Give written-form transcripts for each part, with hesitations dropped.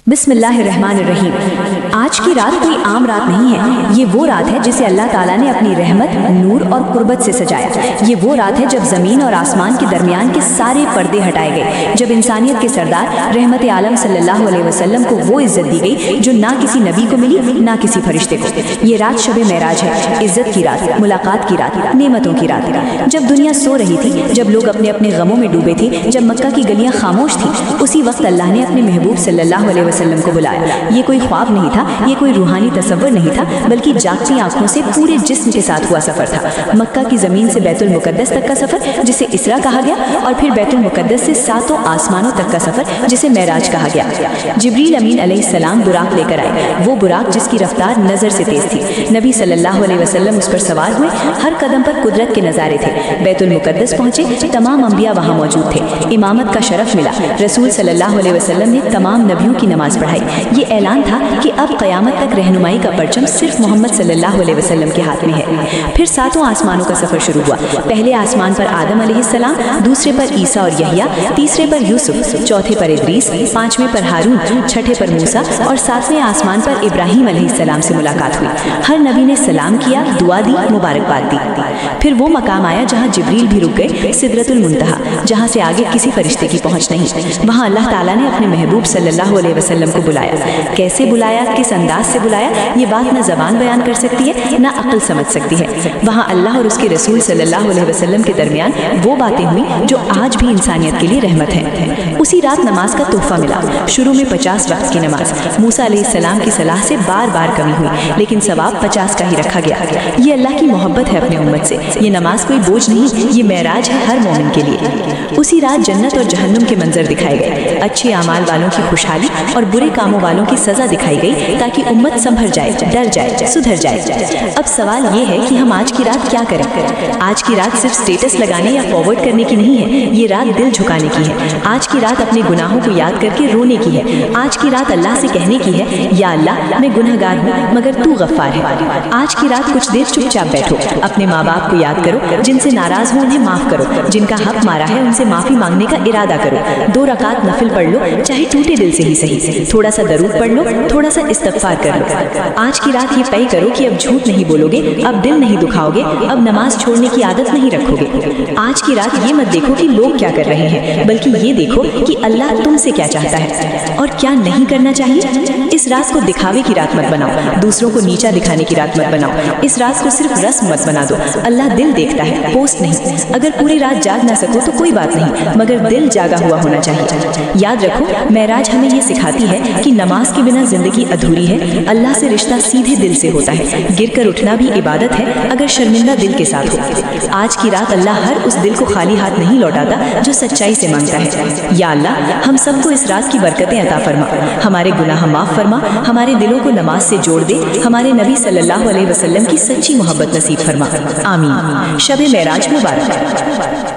बिस्मिल्लाहिर्रहमानिर्रहीम। आज की रात कोई आम रात नहीं है। ये वो रात है जिसे अल्लाह ताला ने अपनी रहमत, नूर और कुर्बत से सजाया। ये वो रात है जब ज़मीन और आसमान के दरमियान के सारे पर्दे हटाए गए, जब इंसानियत के सरदार रहमत आलम सल्लल्लाहु अलैहि वसल्लम को वो इज्जत दी गई जो ना किसी नबी को मिली, ना किसी फरिश्ते को। ये रात शब मेराज है, इज्जत की रात, मुलाकात की रात, नेमतों की रात। जब दुनिया सो रही थी, जब लोग अपने अपने गमों में डूबे थे, जब मक्का की गलियां खामोश थी, उसी वक्त अल्लाह ने अपने महबूब सल्लल्लाहु अलैहि वसल्लम को बुलाया। ये कोई ख्वाब नहीं था, ये कोई रूहानी तसव्वुर नहीं था, बल्कि जागती आंखों से पूरे जिस्म के साथ हुआ सफर था। मक्का की जमीन से बैतुल मुकद्दस तक का सफर, जिसे इसरा कहा गया, और फिर बैतुल मुकद्दस से सातों आसमानों तक का सफर, जिसे मेराज कहा गया। जिब्रील अमीन अलैहिस्सलाम बुराक लेकर आए, वो बुराक जिसकी रफ्तार नजर से तेज थी। नबी सल्लल्लाहु अलैहि वसल्लम उस पर सवार हुए। हर कदम पर कुदरत के नजारे थे। बैतुल मुकद्दस पहुंचे, तमाम अंबिया वहां मौजूद थे। इमामत का शरफ मिला। रसूल सल्लल्लाहु अलैहि वसल्लम ने तमाम नबियों की नमाज पढ़ाई। ये ऐलान था कि अब क़यामत तक रहनुमाई का परचम सिर्फ मोहम्मद सल्लल्लाहु अलैहि वसल्लम के हाथ में है। फिर सातों आसमानों का सफर शुरू हुआ। पहले आसमान पर आदम अलैहिस्सलाम, दूसरे पर ईसा और यहया, तीसरे पर यूसुफ, चौथे पर इद्रीस, पांचवें पर हारून, छठे पर मूसा और सातवें आसमान पर इब्राहिम अलैहिस्सलाम से मुलाकात हुई। हर नबी ने सलाम किया, दुआ दी, मुबारकबाद दी। फिर वो मकाम आया जहाँ जिब्रील भी रुक गए, सिदरतुल मुंतहा, जहाँ से आगे किसी फरिश्ते की पहुँच नहीं। वहाँ अल्लाह ताला ने अपने महबूब सल्लल्लाहु अलैहि वसल्लम को बुलाया। कैसे बुलाया, किस अंदाज से बुलाया, ये बात न ज़बान बयान कर सकती है, न अक्ल समझ सकती है। वहाँ अल्लाह और उसके रसूल सल्लल्लाहु अलैहि वसल्लम के दरमियान वो बातें हुई जो आज भी इंसानियत के लिए रहमत है। उसी रात नमाज का तोहफा मिला। शुरू में 50 वक्त की नमाज। मूसा अलैहिस्सलाम की सलाह से बार बार कमी हुई, लेकिन सवाब 50 का ही रखा गया। ये अल्लाह की मोहब्बत है अपने उम्मत से। ये नमाज कोई बोझ नहीं, ये मेराज है हर मोमिन के लिए। उसी रात जन्नत और जहन्नुम के मंजर दिखाए गए। अच्छे आमाल वालों की खुशहाली और बुरे कामों वालों की सजा दिखाई गई, ताकि उम्मत संभल जाए, डर जाए, सुधर जाए। अब सवाल ये है कि हम आज की रात क्या करें। आज की रात सिर्फ स्टेटस लगाने या फॉरवर्ड करने की नहीं है, ये रात दिल झुकाने की है। आज की रात अपने गुनाहों को याद करके रोने की है। आज की रात अल्लाह से कहने की है, या अल्लाह मैं गुनहगार हूँ मगर तू गफ्फार है। आज की रात कुछ देर चुपचाप बैठो, अपने माँ बाप को याद करो, जिनसे नाराज हो उन्हें माफ करो, जिनका हक मारा है उनसे माफी मांगने का इरादा करो। 2 रकात नफिल पढ़ लो, चाहे टूटे दिल से ही सही। थोड़ा सा दरूद पढ़ लो, थोड़ा सा इस्तगफार कर लो। आज की रात ये तय करो कि अब झूठ नहीं बोलोगे, अब दिल नहीं दुखाओगे, अब नमाज छोड़ने की आदत नहीं रखोगे। आज की रात ये मत देखो कि लोग क्या कर रहे हैं, बल्कि ये देखो कि अल्लाह तुमसे क्या चाहता है और क्या नहीं करना चाहिए। इस रात को दिखावे की रात मत बनाओ, दूसरों को नीचा दिखाने की रात मत बनाओ। इस रात को सिर्फ रस्म मत बना दो। अल्लाह दिल देखता है, पोस्ट नहीं। अगर पूरी रात जाग ना सको तो कोई बात नहीं, मगर दिल जागा हुआ होना चाहिए। याद रखो, मेराज हमें ये सिखाती है कि नमाज के बिना जिंदगी अधूरी है। अल्लाह से रिश्ता सीधे दिल से होता है। गिरकर उठना भी इबादत है, अगर शर्मिंदा दिल के साथ हो। आज की रात अल्लाह हर उस दिल को खाली हाथ नहीं लौटाता जो सच्चाई से मांगता है। या अल्लाह, हम सबको इस रात की बरकतें अता फरमा, हमारे गुनाह माफ फरमा, हमारे दिलों को नमाज से जोड़ दे, हमारे नबी सल्लल्लाहु अलैहि वसल्लम की सच्ची मोहब्बत नसीब फरमा। आमीन। शब मेराज मुबारक।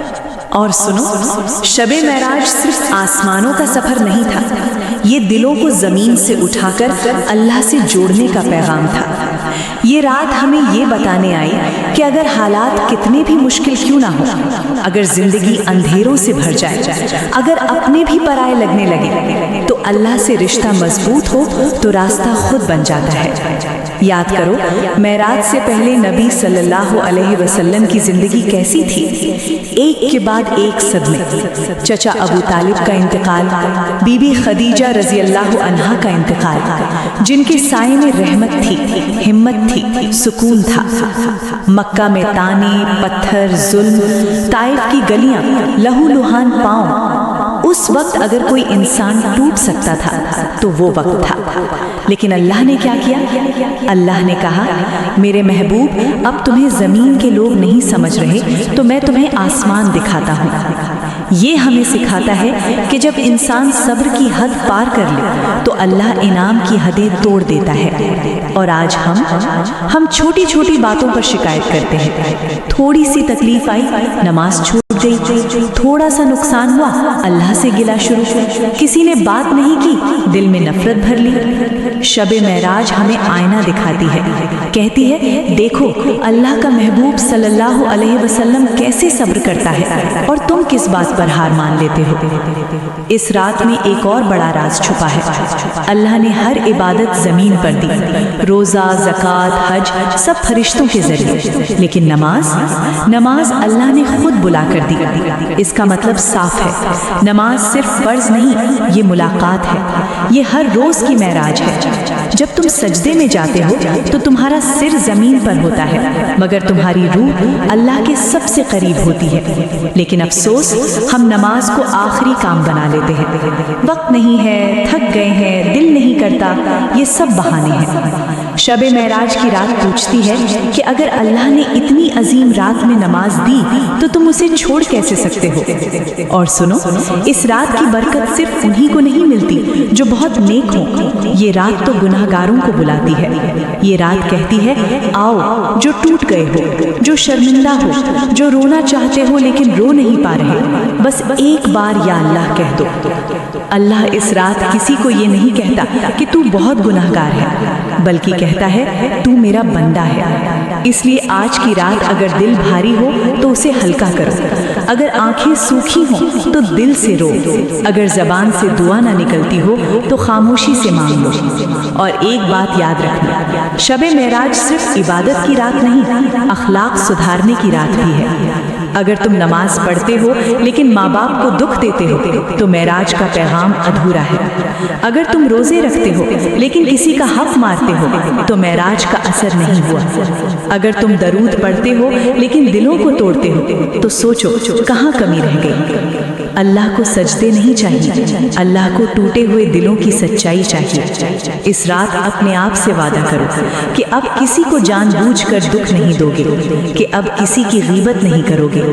और सुनो, शबे मेराज सिर्फ आसमानों का सफर नहीं था, ये दिलों को जमीन से उठाकर अल्लाह से जोड़ने का पैगाम था। ये रात हमें ये बताने आई कि अगर हालात कितने भी मुश्किल क्यों ना हो, अगर जिंदगी अंधेरों से भर जाए, अगर अपने भी पराये लगने लगे, तो अल्लाह से रिश्ता मजबूत हो तो रास्ता खुद बन जाता है। याद करो, मेराज से पहले नबी सल्लल्लाहु अलैहि वसल्लम की जिंदगी कैसी थी। एक के बाद एक सदमे। चचा अबू तालिब का इंतकाल, बीबी खदीजा रजी अल्लाह अन्हा का इंतकाल, जिनके साए में रहमत थी, हिम्मत थी, सुकून था। मक्का में ताने, पत्थर, जुल्म, ताइफ की गलियां, लहू लुहान पांव। उस वक्त अगर कोई इंसान टूट सकता था तो वो वक्त था। लेकिन अल्लाह ने क्या किया? अल्लाह ने कहा, मेरे महबूब, अब तुम्हें जमीन के लोग नहीं समझ रहे, तो मैं तुम्हें आसमान दिखाता हूँ। ये हमें सिखाता है कि जब इंसान सब्र की हद पार कर ले तो अल्लाह इनाम की हदें तोड़ देता है। और आज हम छोटी छोटी बातों पर शिकायत करते हैं। थोड़ी सी तकलीफ आई, नमाज छूट गई, थोड़ा सा नुकसान हुआ, अल्लाह से गिला शुरू, किसी ने बात नहीं की, दिल में नफरत भर ली। शब-ए मेराज हमें आईना दिखाती है, कहती है देखो अल्लाह का महबूब सल्लल्लाहु अलैहि वसल्लम कैसे सब्र करता है और तुम किस बात पर हार मान लेते हो। इस रात में एक और बड़ा राज छुपा है। अल्लाह ने हर इबादत जमीन पर दी, रोज़ा, ज़कात, हज सब फरिश्तों के जरिए, लेकिन नमाज अल्लाह ने खुद बुला कर दी। इसका मतलब साफ है, नमाज सिर्फ फर्ज नहीं, ये मुलाकात है, ये हर रोज की मेराज है। जब तुम सजदे में जाते हो तो तुम्हारा सिर जमीन पर होता है, मगर तुम्हारी रूह अल्लाह के सबसे करीब होती है। लेकिन अफसोस, हम नमाज को आखिरी काम बना लेते हैं। वक्त नहीं है, थक गए हैं, दिल नहीं करता, ये सब बहाने हैं। शब-ए मेराज की रात पूछती है कि अगर अल्लाह ने इतनी अजीम रात में नमाज दी तो तुम उसे छोड़ कैसे सकते हो। और सुनो, इस रात की बरकत सिर्फ उन्हीं को नहीं मिलती जो बहुत नेक हों, ये रात तो गुनाहगारों को बुलाती है। ये रात कहती है आओ जो टूट गए हो, जो शर्मिंदा हो, जो रोना चाहते हो लेकिन रो नहीं पा रहे, बस एक बार या अल्लाह कह दो। अल्लाह इस रात किसी को ये नहीं कहता कि तू बहुत गुनाहगार है, बल्कि कहता है तू मेरा बंदा है। इसलिए आज की रात अगर दिल भारी हो तो उसे हल्का करो, अगर आंखें सूखी हों तो दिल से रो, अगर जबान से दुआ ना निकलती हो तो खामोशी से मांग लो। और एक बात याद रखना, शब-ए मेराज सिर्फ इबादत की रात नहीं, अखलाक सुधारने की रात भी है। अगर तुम नमाज पढ़ते हो लेकिन माँ बाप को दुख देते हो तो मेराज का पैगाम अधूरा है। अगर तुम रोजे रखते हो लेकिन किसी का हक मारते हो तो मेराज का असर नहीं हुआ। अगर तुम दरूद पढ़ते हो लेकिन दिलों को तोड़ते हो तो सोचो कहाँ कमी रह गई। अल्लाह को सजदे नहीं चाहिए, अल्लाह को टूटे हुए दिलों की सच्चाई चाहिए। इस रात अपने आप से वादा करो कि अब किसी को जानबूझकर दुख नहीं दोगे, कि अब किसी की गीबत नहीं करोगे,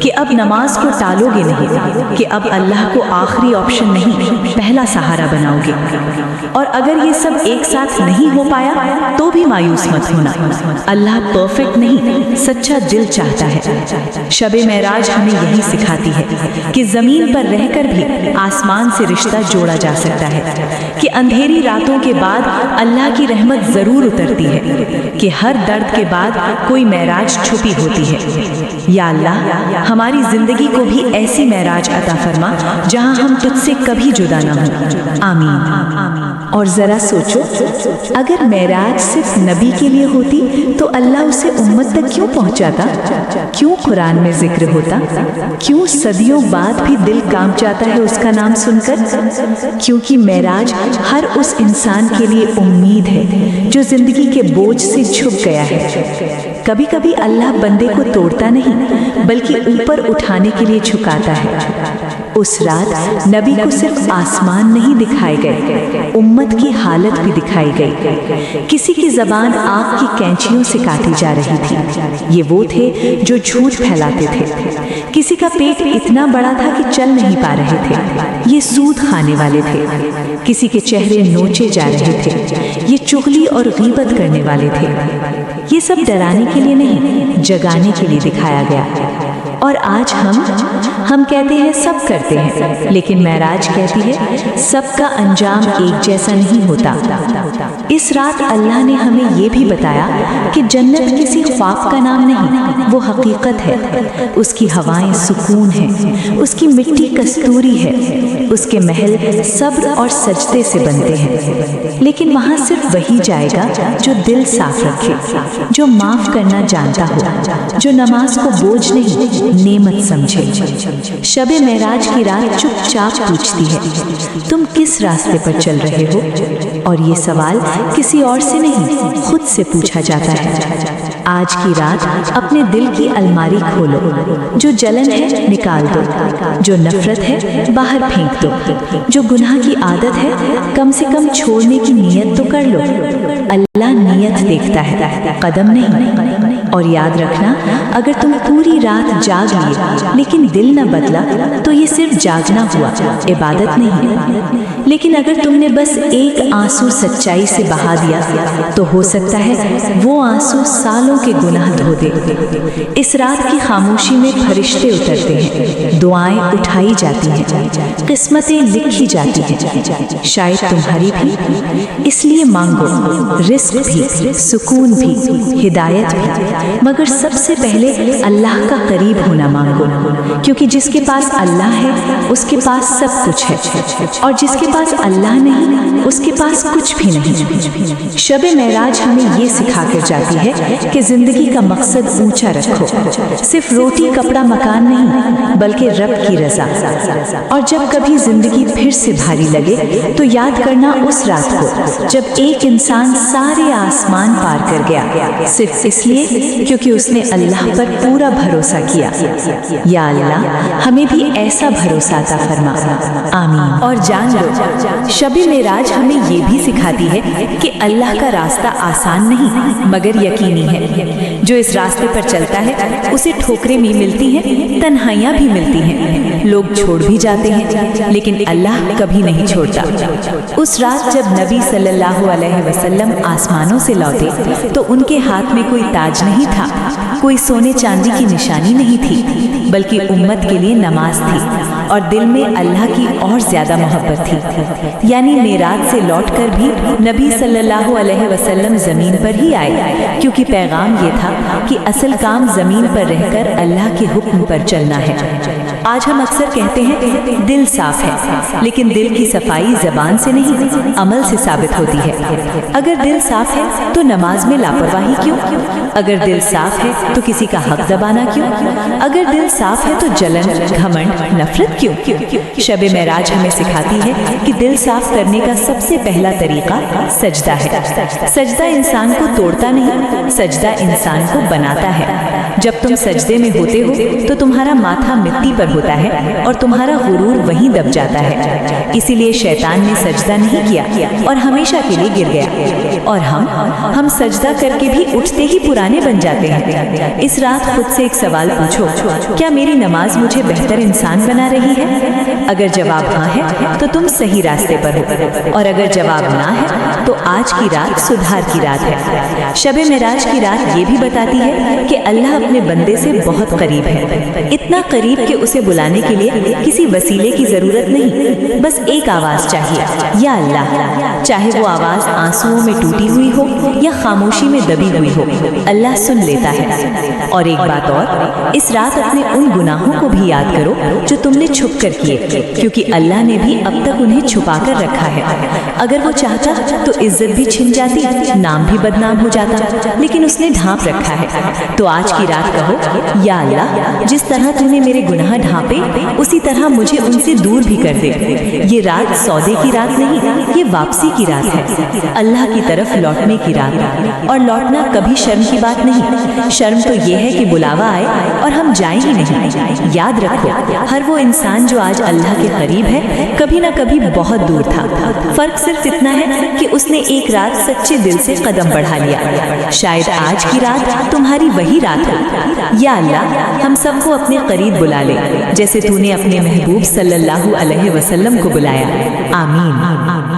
कि अब नमाज को टालोगे नहीं, कि अब अल्लाह को आखिरी ऑप्शन नहीं पहला सहारा बनाओगे। और अगर ये सब एक साथ नहीं हो पाया तो भी मायूस मत होना। अल्लाह परफेक्ट नहीं, सच्चा दिल चाहता है। शब-ए मेराज हमें यही सिखाती है कि जमीन पर रहकर भी आसमान से रिश्ता जोड़ा जा सकता है, कि अंधेरी रातों के बाद अल्लाह की रहमत जरूर उतरती है, कि हर दर्द के बाद कोई मेराज छुपी होती है। या अल्लाह, हमारी जिंदगी को भी ऐसी मेराज अता फरमा जहां हम तुझसे कभी जुदा न हो। आमीन। और जरा सोचो, अगर मेराज सिर्फ नबी के लिए होती तो अल्लाह उसे उम्मत तक क्यों पहुंचाता? क्यों कुरान में जिक्र होता? क्यों सदियों बाद भी दिल कांप जाता है उसका नाम सुनकर? क्योंकि मेराज हर उस इंसान के लिए उम्मीद है जो जिंदगी के बोझ से झुक गया है। कभी कभी अल्लाह बंदे को तोड़ता नहीं बल्कि ऊपर उठाने के लिए झुकाता है। उस रात नबी को सिर्फ आसमान नहीं दिखाए गए, उम्मत की हालत भी दिखाई गई। किसी की जबान आग की कैंचियों से काटी जा रही थी, ये वो थे जो झूठ फैलाते थे। किसी का पेट इतना बड़ा था कि चल नहीं पा रहे थे, ये सूद खाने वाले थे। किसी के चेहरे नोचे जा रहे थे, ये चुगली और गीबत करने वाले थे। ये सब डराने के लिए नहीं, जगाने के लिए दिखाया गया। और आज हम कहते हैं सब करते हैं, लेकिन मेराज कहती है सबका अंजाम एक जैसा नहीं होता। इस रात अल्लाह ने हमें ये भी बताया कि जन्नत किसी ख्वाब का नाम नहीं, वो हकीकत है। उसकी हवाएं सुकून है, उसकी मिट्टी कस्तूरी है, उसके महल सब्र और सजदे से बनते हैं। लेकिन वहाँ सिर्फ वही जाएगा जो दिल साफ रखे, जो माफ करना जानता हो, जो नमाज को बोझ नहीं नेमत समझे। शब-ए मेराज की रात चुपचाप पूछती है तुम किस रास्ते पर चल रहे हो? और ये सवाल किसी और से नहीं, खुद से पूछा जाता है। आज की रात अपने दिल की अलमारी खोलो, जो जलन है निकाल दो, जो नफरत है बाहर फेंक दो, जो गुनाह की आदत है कम से कम छोड़ने की नीयत तो कर लो। अल्लाह नीयत देखता है, कदम नहीं। और याद रखना, अगर तुम पूरी रात जाग लिए लेकिन दिल न बदला तो ये सिर्फ जागना हुआ, इबादत नहीं। लेकिन अगर तुमने बस एक आंसू सच्चाई से बहा दिया तो हो सकता है वो आंसू सालों के गुनाह धो दे। इस रात की खामोशी में फरिश्ते उतरते हैं, दुआएं उठाई जाती हैं, किस्मतें लिखी जाती हैं, शायद तुम्हारी भी। इसलिए मांगो, रिस्क भी, सुकून भी, हिदायत भी, मगर सबसे पहले अल्लाह का करीब होना मांगो, क्योंकि जिसके पास अल्लाह है उसके पास सब कुछ है, और जिसके पास अल्लाह नहीं उसके पास कुछ भी नहीं। शब मेराज हमें ये सिखा कर जाती है कि जिंदगी का मकसद ऊंचा रखो, सिर्फ रोटी कपड़ा मकान नहीं बल्कि रब की रजा। और जब कभी जिंदगी फिर से भारी लगे तो याद करना उस रात को जब एक इंसान सारे आसमान पार कर गया, सिर्फ इसलिए क्योंकि उसने अल्लाह पर पूरा भरोसा किया। या अल्लाह हमें भी ऐसा भरोसा अता फरमा, आमीन। और जान लो, शब मेराज हमें ये भी सिखाती है कि अल्लाह का रास्ता आसान नहीं मगर यकीनी है। जो इस रास्ते पर चलता है उसे ठोकरें भी मिलती हैं, तन्हाइयाँ भी मिलती हैं, लोग छोड़ भी जाते हैं, लेकिन अल्लाह कभी नहीं छोड़ता। उस रात जब नबी सल्लल्लाहु अलैहि वसल्लम आसमानों से लौटे तो उनके हाथ में कोई ताज नहीं था, कोई सोने चांदी की निशानी नहीं थी, बल्कि उम्मत के लिए नमाज थी और दिल में अल्लाह की और ज्यादा मोहब्बत थी। यानी मेराज से लौटकर भी नबी सल्लल्लाहु अलैहि वसल्लम जमीन पर ही आए, क्योंकि पैगाम ये था कि असल काम जमीन पर रहकर अल्लाह के हुक्म पर चलना है। आज हम अक्सर कहते हैं दिल साफ है, लेकिन दिल की सफाई जबान से नहीं अमल से साबित होती है। अगर दिल साफ है तो नमाज में लापरवाही क्यों? अगर दिल साफ है तो किसी का हक दबाना क्यों? अगर दिल साफ है तो जलन, घमंड, नफरत क्यों? शब मेराज हमें सिखाती है कि दिल साफ करने का सबसे पहला तरीका सजदा है। सजदा इंसान को तोड़ता नहीं, सजदा इंसान को बनाता है। जब तुम सजदे में होते हो तो तुम्हारा माथा मिट्टी पर होता है और तुम्हारा गुरूर वहीं दब जाता है। इसीलिए शैतान ने सजदा नहीं किया और हमेशा के लिए गिर गया। और हम सजदा करके भी उठते ही पुराने बन जाते हैं। इस रात खुद से एक सवाल पूछो, क्या मेरी नमाज मुझे बेहतर इंसान बना रही है? अगर जवाब हाँ है तो तुम सही रास्ते पर हो, और अगर जवाब ना है तो आज की रात सुधार की रात है। शब मेराज की रात ये भी बताती है कि अल्लाह अपने बंदे से बहुत करीब है, इतना करीब कि उसे बुलाने के लिए किसी वसीले की जरूरत नहीं, बस एक आवाज चाहिए, या अल्लाह। चाहे वो आवाज आंसुओं में टूटी हुई हो या खामोशी में दबी हुई हो, अल्लाह सुन लेता है। और एक बात और, इस रात अपने उन गुनाहों को भी याद करो जो तुमने छुप कर किए, क्योंकि अल्लाह ने भी अब तक उन्हें छुपा कर रखा है। अगर वो चाहता तो इज्जत भी छिन जाती, नाम भी बदनाम हो जाता, लेकिन उसने ढांप रखा है। तो आज की रात कहो, या अल्लाह, जिस तरह तूने मेरे गुनाह ढांपे उसी तरह मुझे उनसे दूर भी कर दे। ये रात सौदे की रात नहीं, ये वापसी की रात है, अल्लाह की तरफ लौटने की रात। और लौटना कभी शर्म की बात नहीं, शर्म तो ये है कि बुलावा आए और हम जाएं ही नहीं। याद रखो, हर वो इंसान जो आज अल्लाह के करीब है कभी ना कभी बहुत दूर था। फर्क सिर्फ इतना है कि उसने एक रात सच्चे दिल से कदम बढ़ा लिया। शायद आज की रात तुम्हारी वही रात हो। या अल्लाह, हम सबको अपने करीब बुला ले, जैसे तूने अपने महबूब सल्लल्लाहु अलैहि वसल्लम को बुलाया। आमीन।